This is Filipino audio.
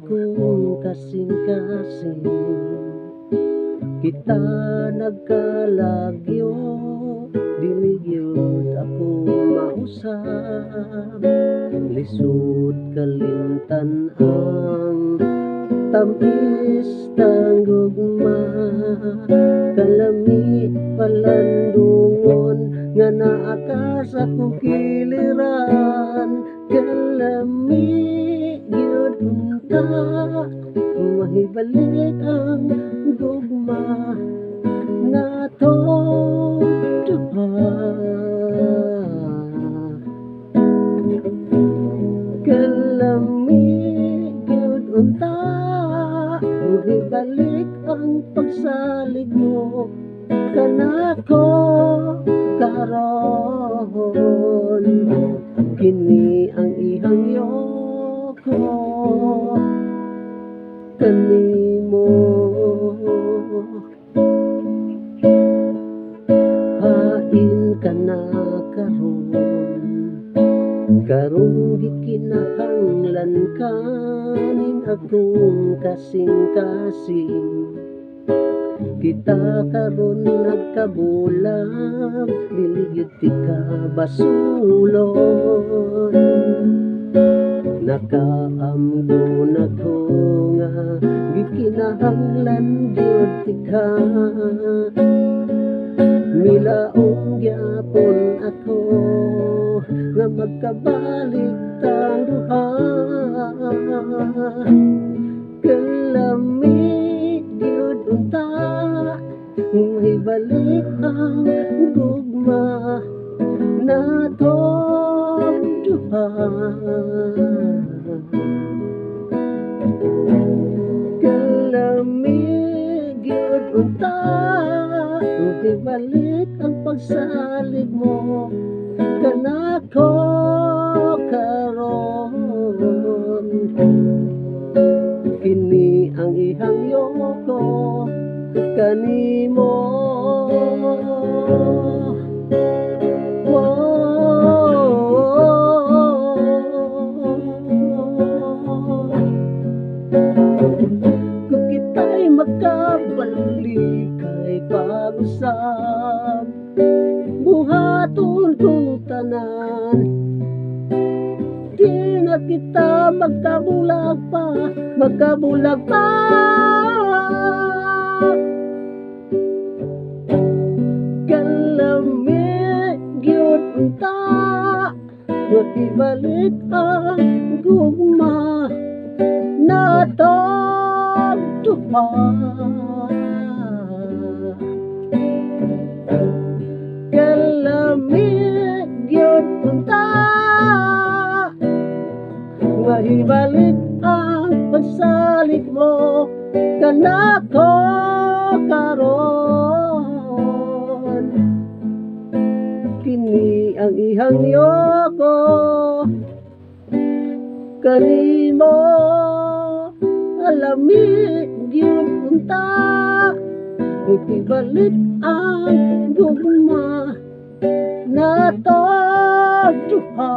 akong kasing-kasing, kita nagkalagyo, dili gyud ako mausab. Lisod kalimtan ang tamis tang gugma, kalami palandungon nga naa ka sa kong kiliran. Kalami gyud unta, mahibalik ang gugma natong duha. Kalami gyud unta, mahibalik ang pagsalig mo kanako karon. Kini ang ihangyo ko kanimo, hain ka na karon, karong gikinahanglan kanin akong kasing-kasing. Kita karon nagkabulag, dili gyud ti ka basulon. Nakaamgo na ko nga gikinahanglan gyud ti ka, milaong gyapon ako nga magkabalik tang duha. Kalami gyud unta, mahibalik ang gugma natong duha. Kalami gyud unta, mahibalik ang pagsalig mo kanako karon. Kini ang ihangyo ko kanimo. Kung kita'y magkabalik kay pag-usap, buhaton kong tanan, di na kita magkabulag pa, magkabulag pa. Kalami gyud unta, makibalik ang gugma natong duha. Kalami gyud unta, mahibalik ang pagsalig mo kanako karon. Kini ang ihangyo ko kanimo. Kalami gyud unta, mahibalik ang gugma natong duha.